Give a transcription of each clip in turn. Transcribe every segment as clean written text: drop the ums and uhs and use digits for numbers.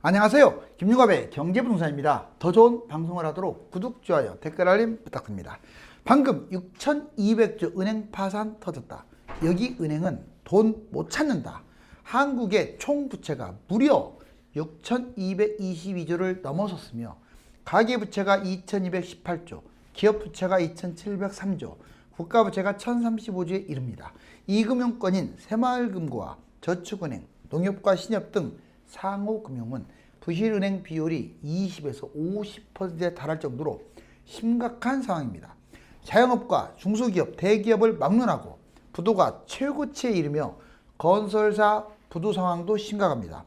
안녕하세요. 김유갑의 경제부동산입니다. 더 좋은 방송을 하도록 구독, 좋아요, 댓글 알림 부탁드립니다. 방금 6,200조 은행 파산 터졌다. 여기 은행은 돈 못 찾는다. 한국의 총 부채가 무려 6,222조를 넘어섰으며 가계부채가 2,218조, 기업부채가 2,703조, 국가부채가 1,035조에 이릅니다. 이 금융권인 새마을금고와 저축은행, 농협과 신협 등 상호금융은 부실은행 비율이 20에서 50%에 달할 정도로 심각한 상황입니다. 자영업과 중소기업, 대기업을 막론하고 부도가 최고치에 이르며 건설사 부도 상황도 심각합니다.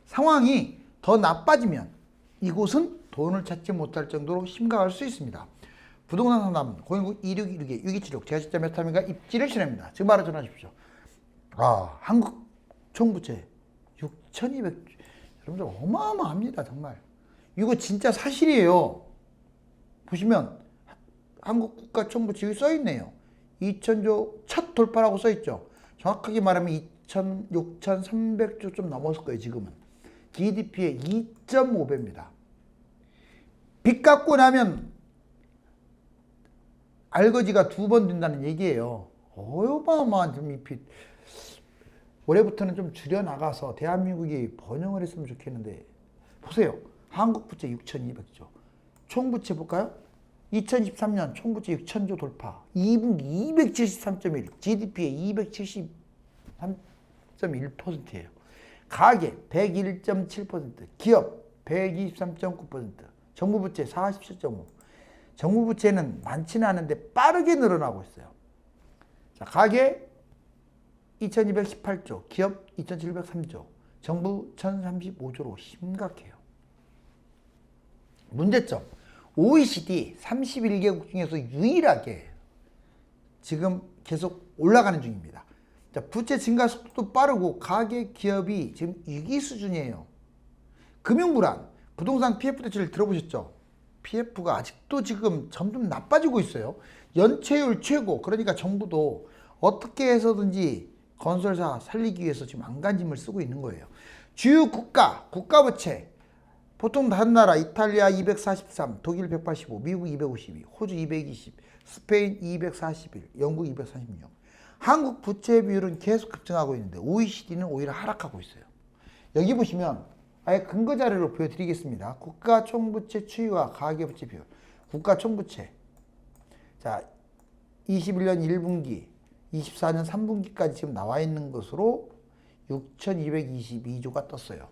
상황이 더 나빠지면 이곳은 돈을 찾지 못할 정도로 심각할 수 있습니다. 부동산 상담 010-2616-6276 제가 직접 메타민과 입지를 실행합니다. 지금 바로 전화 주십시오. 한국 총부채 6,200조. 여러분들 어마어마합니다. 정말 이거 진짜 사실이에요. 보시면 한국 국가 총부채 여기 써있네요. 2,000조 첫 돌파라고 써있죠. 정확하게 말하면 6,300조 좀 넘었을 거예요. 지금은 GDP의 2.5배입니다 빚 갚고 나면 알거지가 2번 된다는 얘기예요. 어마어마한 좀 이 빚. 올해부터는 좀 줄여나가서 대한민국이 번영을 했으면 좋겠는데, 보세요. 한국 부채 6,200조. 총부채 볼까요? 2013년 총부채 6,000조 돌파. 2분기 273.1. GDP의 273.1%예요. 가계 101.7%. 기업 123.9%. 정부 부채 47.5%. 정부 부채는 많지는 않은데 빠르게 늘어나고 있어요. 자, 가계 2,218조, 기업 2,703조, 정부 1,035조로 심각해요. 문제점, OECD 31개국 중에서 유일하게 지금 계속 올라가는 중입니다. 자, 부채 증가 속도도 빠르고 가계 기업이 지금 위기 수준이에요. 금융불안, 부동산 PF 대출을 들어보셨죠? PF가 아직도 지금 점점 나빠지고 있어요. 연체율 최고. 그러니까 정부도 어떻게 해서든지 건설사 살리기 위해서 지금 안간힘을 쓰고 있는 거예요. 주요 국가부채. 보통 다른 나라 이탈리아 243, 독일 185, 미국 252, 호주 220, 스페인 241, 영국 236. 한국 부채 비율은 계속 급증하고 있는데 OECD는 오히려 하락하고 있어요. 여기 보시면 아예 근거 자료를 보여드리겠습니다. 국가 총부채 추이와 가계부채 비율. 국가 총부채. 자, 21년 1분기, 24년 3분기까지 지금 나와 있는 것으로 6,222조가 떴어요.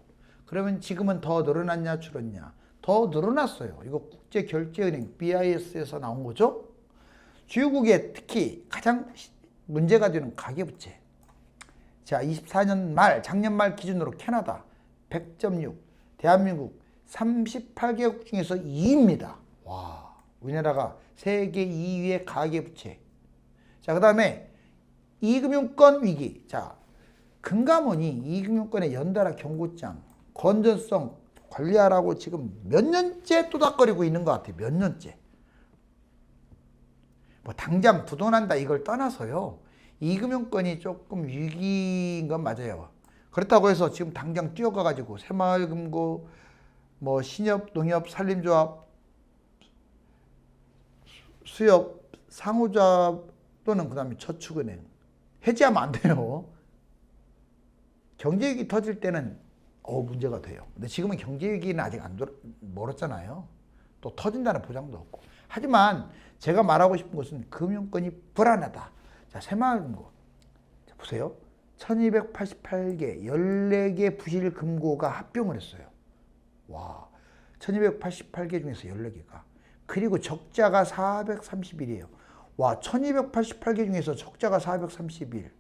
그러면 지금은 더 늘어났냐 줄었냐? 더 늘어났어요. 이거 국제결제은행 BIS에서 나온 거죠. 주요국에 특히 가장 문제가 되는 가계부채. 자, 24년 말, 작년 말 기준으로 캐나다 100.6, 대한민국 38개국 중에서 2위입니다. 와, 우리나라가 세계 2위의 가계부채. 자, 그 다음에 이금융권 위기. 자, 금감원이 이금융권의 연달아 경고장, 건전성 관리하라고 지금 몇 년째 또닥거리고 있는 것 같아요. 몇 년째. 뭐 당장 부도난다 이걸 떠나서요. 이금융권이 조금 위기인 건 맞아요. 그렇다고 해서 지금 당장 뛰어가가지고 새마을금고, 뭐 신협, 농협, 산림조합, 수협, 상호조합 또는 그 다음에 저축은행 해지하면 안 돼요. 경제위기 터질 때는 문제가 돼요. 근데 지금은 경제위기는 아직 멀었잖아요. 또 터진다는 보장도 없고. 하지만 제가 말하고 싶은 것은 금융권이 불안하다. 자, 새마을금고. 자, 보세요. 1288개, 14개 부실 금고가 합병을 했어요. 와, 1288개 중에서 14개가. 그리고 적자가 431이에요. 와, 1288개 중에서 적자가 431.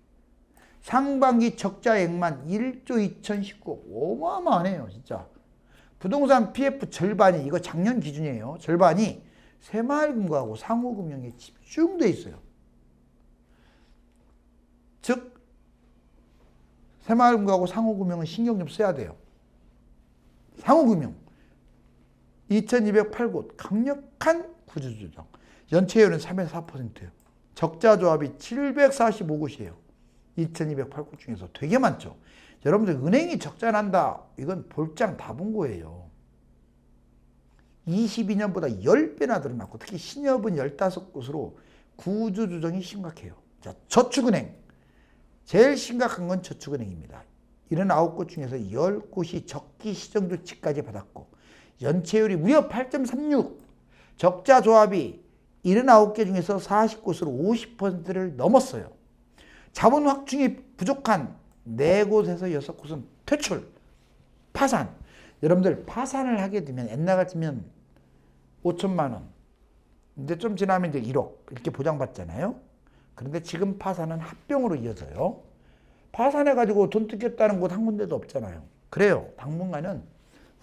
상반기 적자액만 1조 2019. 어마어마하네요, 진짜. 부동산 PF 절반이, 이거 작년 기준이에요. 절반이 새마을금고하고 상호금융에 집중돼 있어요. 즉, 새마을금고하고 상호금융은 신경 좀 써야 돼요. 상호금융 2208곳 강력한 구조조정. 연체율은 3에서 4%예요. 적자조합이 745곳이에요. 2208곳 중에서 되게 많죠. 여러분들 은행이 적자 난다. 이건 볼장 다 본 거예요. 22년보다 10배나 늘어났고 특히 신협은 15곳으로 구조 조정이 심각해요. 자, 저축은행. 제일 심각한 건 저축은행입니다. 79곳 중에서 10곳이 적기 시정 조치까지 받았고 연체율이 무려 8.36. 적자 조합이 79개 중에서 40곳으로 50%를 넘었어요. 자본 확충이 부족한 4곳에서 6곳은 퇴출, 파산. 여러분들 파산을 하게 되면 옛날 같으면 5천만 원, 근데 좀 지나면 이제 1억 이렇게 보장받잖아요. 그런데 지금 파산은 합병으로 이어져요. 파산해가지고 돈 뜯겼다는 곳 한 군데도 없잖아요. 그래요. 당분간은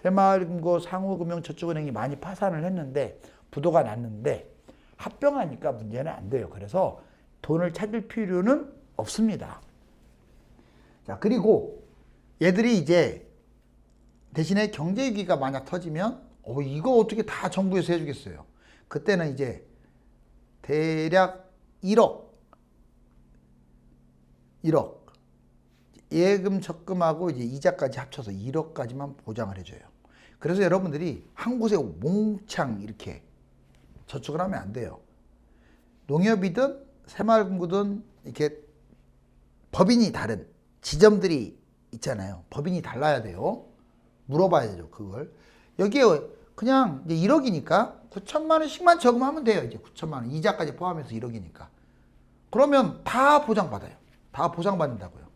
새마을금고, 상호금융저축은행이 많이 파산을 했는데 부도가 났는데 합병하니까 문제는 안 돼요. 그래서 돈을 찾을 필요는 없습니다. 자, 그리고 얘들이 이제 대신에 경제위기가 만약 터지면 이거 어떻게 다 정부에서 해주겠어요. 그때는 이제 대략 1억 예금 적금하고 이제 이자까지 합쳐서 1억까지만 보장을 해줘요. 그래서 여러분들이 한 곳에 몽창 이렇게 저축을 하면 안 돼요. 농협이든 새마을금고든 이렇게 법인이 다른 지점들이 있잖아요. 법인이 달라야 돼요. 물어봐야죠, 그걸. 여기에 그냥 이제 1억이니까 9천만 원씩만 저금하면 돼요. 이제 9천만 원. 이자까지 포함해서 1억이니까. 그러면 다 보장받아요. 다 보장받는다고요.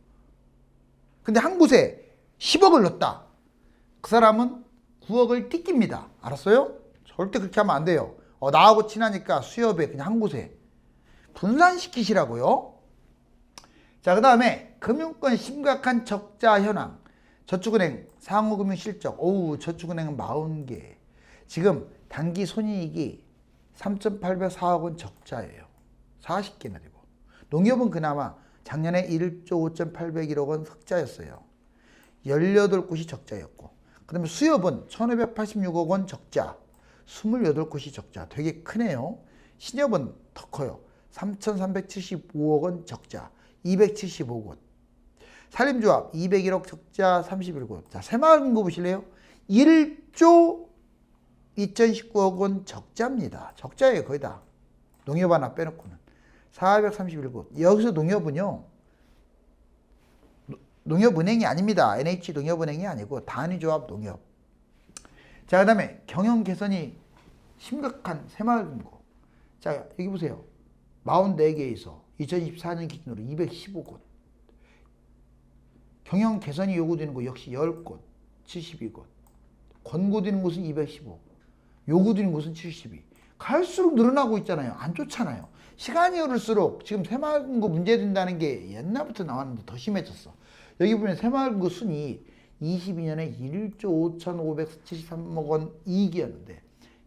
근데 한 곳에 10억을 넣었다. 그 사람은 9억을 뜯깁니다. 알았어요? 절대 그렇게 하면 안 돼요. 나하고 친하니까 수협에 그냥 한 곳에 분산시키시라고요. 자, 그 다음에 금융권 심각한 적자 현황. 저축은행 상호금융 실적. 저축은행은 40개. 지금 단기 손익이 3,804억 원 적자예요. 40개나 되고. 농협은 그나마 작년에 1조 5,801억 원 흑자였어요. 18곳이 적자였고. 그 다음에 수협은 1,586억 원 적자. 28곳이 적자. 되게 크네요. 신협은 더 커요. 3,375억 원 적자. 275곳. 산림조합 201억 적자 31곳. 자, 새마을금고 보실래요? 1조 2019억 원 적자입니다. 적자예요, 거의 다. 농협 하나 빼놓고는. 431곳. 여기서 농협은요, 농협은행이 아닙니다. NH 농협은행이 아니고 단위조합 농협. 자, 그 다음에 경영 개선이 심각한 새마을금고. 자, 여기 보세요. 44개에서 2024년 기준으로 215곳. 경영 개선이 요구되는 곳 역시 10곳, 72곳. 권고되는 곳은 215. 요구되는 곳은 72. 갈수록 늘어나고 있잖아요. 안 좋잖아요. 시간이 흐를수록 지금 새마을금고 문제된다는 게 옛날부터 나왔는데 더 심해졌어. 여기 보면 새마을금고 순이익 22년에 1조 5,573억 원 이익이었는데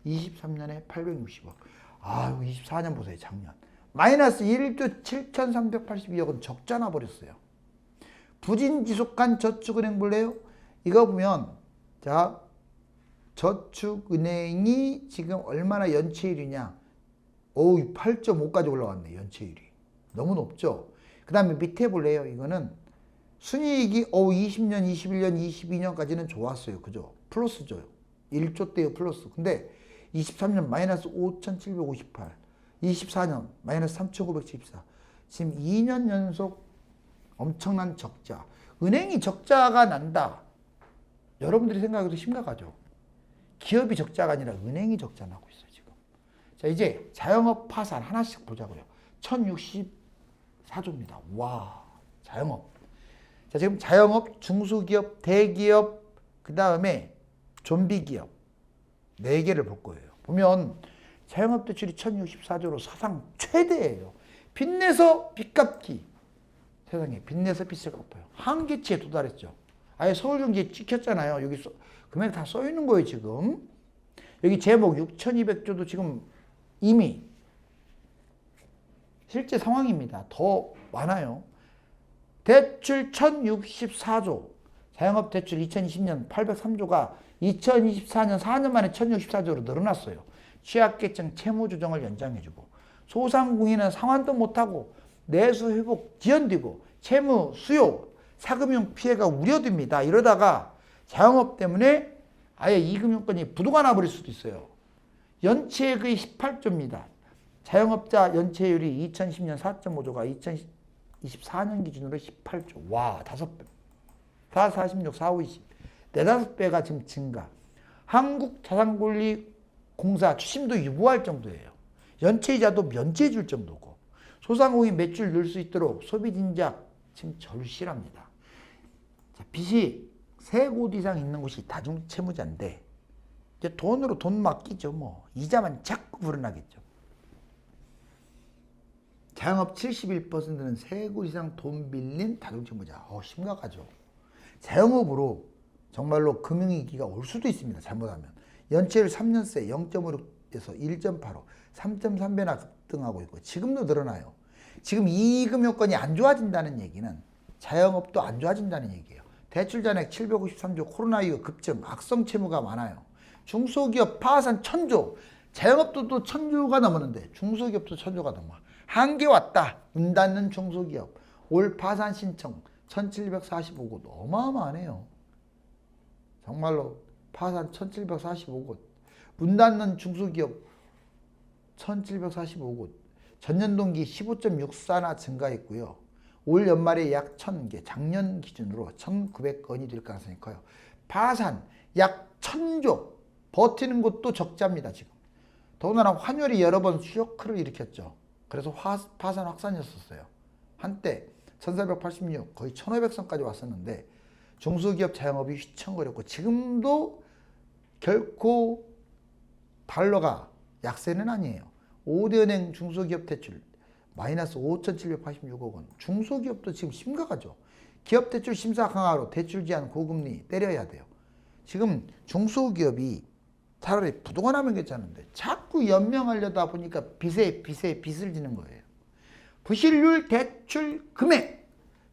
23년에 860억. 24년 보세요. 작년. 마이너스 1조 7,382억 원 적자 나버렸어요. 부진지속한 저축은행 볼래요? 이거 보면 자, 저축은행이 지금 얼마나 연체율이냐. 8.5까지 올라왔네. 연체율이. 너무 높죠. 그 다음에 밑에 볼래요? 이거는 순이익이 20년, 21년, 22년까지는 좋았어요. 그죠? 플러스죠. 1조 대요 플러스. 근데 23년 마이너스 5,758. 24년 마이너스 3,974. 지금 2년 연속 엄청난 적자. 은행이 적자가 난다. 여러분들이 생각해도 심각하죠. 기업이 적자가 아니라 은행이 적자 나고 있어요, 지금. 자, 이제 자영업 파산 하나씩 보자고요. 1,064조입니다. 와, 자영업. 자, 지금 자영업, 중소기업, 대기업, 그 다음에 좀비기업 4개를 볼 거예요. 보면 자영업 대출이 1,064조로 사상 최대예요. 빚내서 빚 갚기. 세상에 빚내서 빚을 갚아요. 한계치에 도달했죠. 아예 서울경제에 찍혔잖아요. 여기 금액 다 써 있는 거예요, 지금. 여기 제목 6,200조도 지금 이미 실제 상황입니다. 더 많아요. 대출 1,064조. 자영업 대출 2020년 803조가 2024년 4년 만에 1,064조로 늘어났어요. 취약계층 채무 조정을 연장해주고 소상공인은 상환도 못하고 내수 회복 뒤흔들고 채무, 수요, 사금융 피해가 우려됩니다. 이러다가 자영업 때문에 아예 이 금융권이 부도가 나버릴 수도 있어요. 연체액의 18조입니다. 자영업자 연체율이 2010년 4.5조가 2024년 기준으로 18조. 와, 5배. 4, 46, 4, 5, 20. 4, 5배가 지금 증가. 한국자산관리공사 추심도 유보할 정도예요. 연체이자도 면제해 줄 정도고. 소상공인 매출 늘 수 있도록 소비 진작 지금 절실합니다. 자, 빚이 3곳 이상 있는 곳이 다중채무자인데 이제 돈으로 돈 맡기죠. 뭐 이자만 자꾸 불어나겠죠. 자영업 71%는 3곳 이상 돈 빌린 다중채무자. 심각하죠. 자영업으로 정말로 금융위기가 올 수도 있습니다. 잘못하면. 연체율 3년 새 0.56에서 1.85, 3.3배나 급등하고 있고 지금도 늘어나요. 지금 이 금융권이 안 좋아진다는 얘기는 자영업도 안 좋아진다는 얘기예요. 대출 잔액 753조, 코로나19 급증, 악성 채무가 많아요. 중소기업 파산 1000조, 자영업도 또 1000조가 넘었는데 중소기업도 1000조가 넘어. 한계 왔다. 문 닫는 중소기업. 올 파산 신청 1745곳. 어마어마하네요. 정말로 파산 1745곳. 문 닫는 중소기업 1745곳. 전년 동기 15.64나 증가했고요. 올 연말에 약 1000개, 작년 기준으로 1900건이 될 가능성이 커요. 파산 약 1000조. 버티는 곳도 적자입니다. 지금. 더군다나 환율이 여러 번 쇼크를 일으켰죠. 그래서 파산 확산이었어요. 한때 1486 거의 1500선까지 왔었는데 중소기업 자영업이 휘청거렸고 지금도 결코 달러가 약세는 아니에요. 5대 은행 중소기업 대출 마이너스 5,786억 원. 중소기업도 지금 심각하죠. 기업 대출 심사 강화로 대출 제한 고금리 때려야 돼요. 지금 중소기업이 차라리 부도가 나면 괜찮은데 자꾸 연명하려다 보니까 빚을 지는 거예요. 부실률 대출 금액.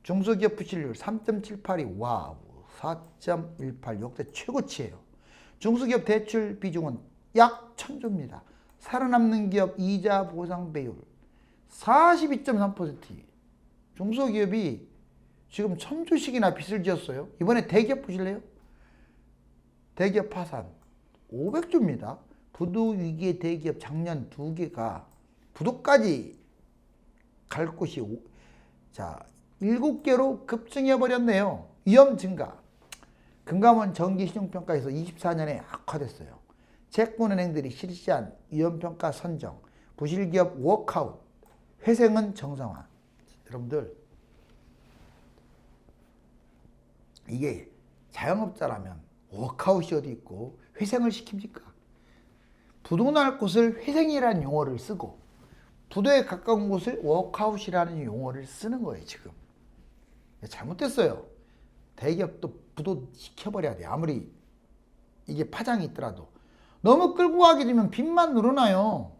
중소기업 부실률 3.782. 와우. 4.18 역대 최고치예요. 중소기업 대출 비중은 약 1000조입니다. 살아남는 기업 이자 보상 배율 42.3%. 중소기업이 지금 1000조씩이나 빚을 지었어요. 이번에 대기업 보실래요? 대기업 파산 500조입니다. 부도 위기의 대기업 작년 2개가 부도까지 갈 곳이 7개로 급증해 버렸네요. 위험 증가. 금감원 정기신용평가에서 24년에 악화됐어요. 채권은행들이 실시한 위험평가 선정, 부실기업 워크아웃, 회생은 정상화. 여러분들 이게 자영업자라면 워크아웃이 어디 있고 회생을 시킵니까? 부도 날 곳을 회생이라는 용어를 쓰고 부도에 가까운 곳을 워크아웃이라는 용어를 쓰는 거예요. 지금 잘못됐어요. 대기업도 부도 시켜버려야 돼. 아무리 이게 파장이 있더라도 너무 끌고 가게 되면 빚만 늘어나요.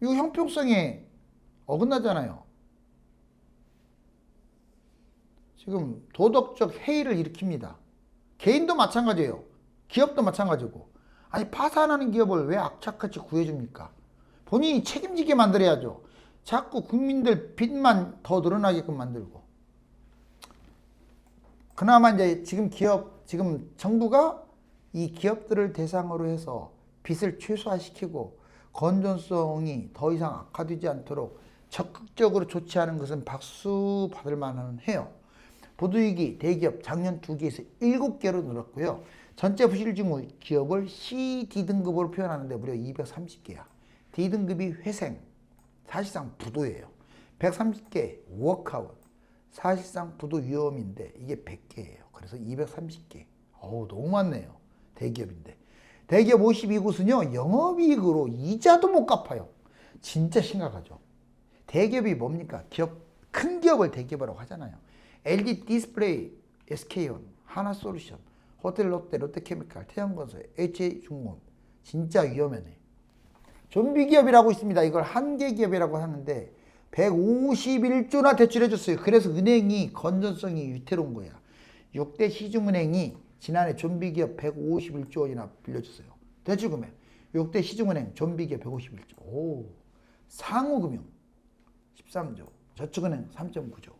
이거 형평성에 어긋나잖아요. 지금 도덕적 해이를 일으킵니다. 개인도 마찬가지예요. 기업도 마찬가지고. 아니 파산하는 기업을 왜 악착같이 구해줍니까? 본인이 책임지게 만들어야죠. 자꾸 국민들 빚만 더 늘어나게끔 만들고. 그나마 이제 지금 정부가 이 기업들을 대상으로 해서 빚을 최소화시키고 건전성이 더 이상 악화되지 않도록 적극적으로 조치하는 것은 박수 받을 만은 해요. 부도위기 대기업 작년 2개에서 7개로 늘었고요. 전체 부실 징후 기업을 C, D등급으로 표현하는데 무려 230개야. D등급이 회생, 사실상 부도예요. 130개 워크아웃, 사실상 부도 위험인데 이게 100개예요. 그래서 230개. 너무 많네요. 대기업인데. 대기업 52곳은요. 영업이익으로 이자도 못 갚아요. 진짜 심각하죠. 대기업이 뭡니까? 큰 기업을 대기업이라고 하잖아요. LG 디스플레이, SK온, 하나솔루션, 호텔 롯데, 롯데케미칼, 태양건설, HA중공업. 진짜 위험하네. 좀비 기업이라고 있습니다. 이걸 한계 기업이라고 하는데 151조나 대출해줬어요. 그래서 은행이 건전성이 위태로운 거야. 6대 시중은행이 지난해 좀비기업 151조 원이나 빌려줬어요. 대출금액 6대 시중은행 좀비기업 151조. 상호금융 13조, 저축은행 3.9조.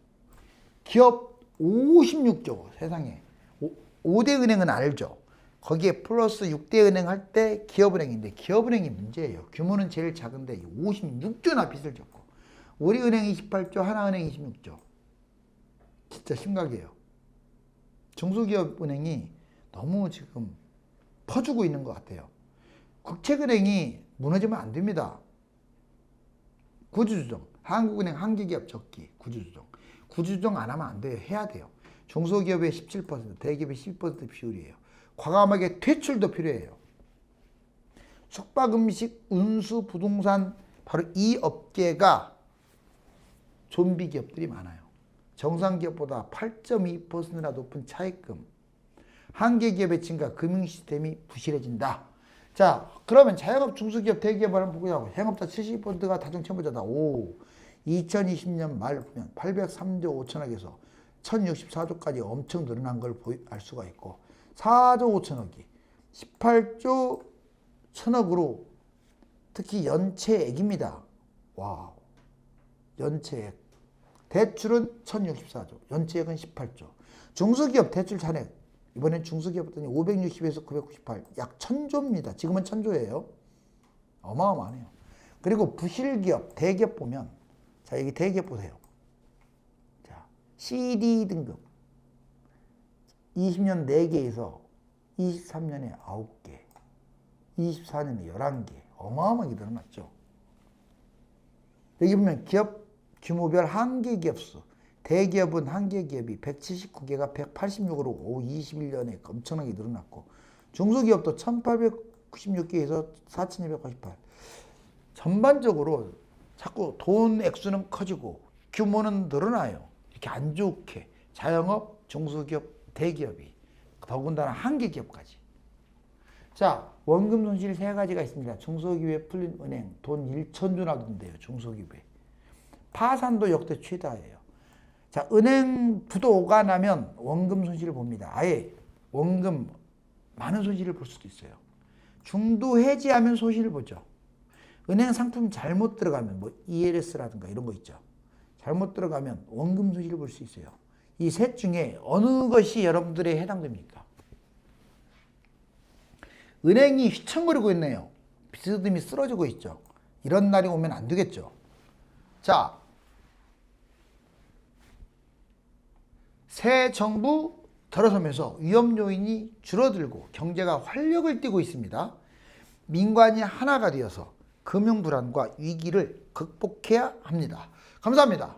기업 56조. 세상에. 5대 은행은 알죠. 거기에 플러스 6대 은행 할 때 기업은행인데 기업은행이 문제예요. 규모는 제일 작은데 56조나 빚을 졌고 우리은행 28조, 하나은행 26조. 진짜 심각해요. 중소기업은행이 너무 지금 퍼주고 있는 것 같아요. 국책은행이 무너지면 안 됩니다. 구조조정. 한국은행 한계기업 적기. 구조조정. 구조조정 안 하면 안 돼요. 해야 돼요. 중소기업의 17%, 대기업의 12% 비율이에요. 과감하게 퇴출도 필요해요. 숙박음식, 운수, 부동산 바로 이 업계가 좀비 기업들이 많아요. 정상 기업보다 8.2%나 높은 차입금. 한계 기업의 증가, 금융 시스템이 부실해진다. 자, 그러면 자영업, 중소기업, 대기업을 한번 보자고. 자영업자 70%가 다중채무자다. 오, 2020년 말 보면 803조 5천억에서 1064조까지 엄청 늘어난 걸 알 수가 있고 4조 5천억이 18조 1천억으로 특히 연체액입니다. 와우. 연체액. 대출은 1064조, 연체액은 18조. 중소기업 대출 잔액. 이번엔 중소기업 봤더니 560에서 998, 약 1000조입니다. 지금은 1000조예요. 어마어마하네요. 그리고 부실기업, 대기업 보면, 자, 여기 대기업 보세요. 자, CD 등급. 20년 4개에서 23년에 9개, 24년에 11개. 어마어마하게 늘어났죠. 여기 보면 기업 규모별 한계기업 수. 대기업은 한계기업이 179개가 186으로 21년에 엄청나게 늘어났고 중소기업도 1896개에서 4288. 전반적으로 자꾸 돈 액수는 커지고 규모는 늘어나요. 이렇게 안 좋게 자영업, 중소기업, 대기업이 더군다나 한계기업까지. 자, 원금 손실 3가지가 있습니다. 중소기업에 풀린 은행 돈 1천조 나던데요. 중소기업에. 파산도 역대 최다예요. 자, 은행 부도가 나면 원금 손실을 봅니다. 아예 원금 많은 손실을 볼 수도 있어요. 중도 해지하면 손실을 보죠. 은행 상품 잘못 들어가면 뭐 ELS라든가 이런 거 있죠. 잘못 들어가면 원금 손실을 볼 수 있어요. 이 셋 중에 어느 것이 여러분들에 해당됩니까? 은행이 휘청거리고 있네요. 비스듬히 쓰러지고 있죠. 이런 날이 오면 안 되겠죠. 자, 새 정부 들어서면서 위험 요인이 줄어들고 경제가 활력을 띠고 있습니다. 민관이 하나가 되어서 금융 불안과 위기를 극복해야 합니다. 감사합니다.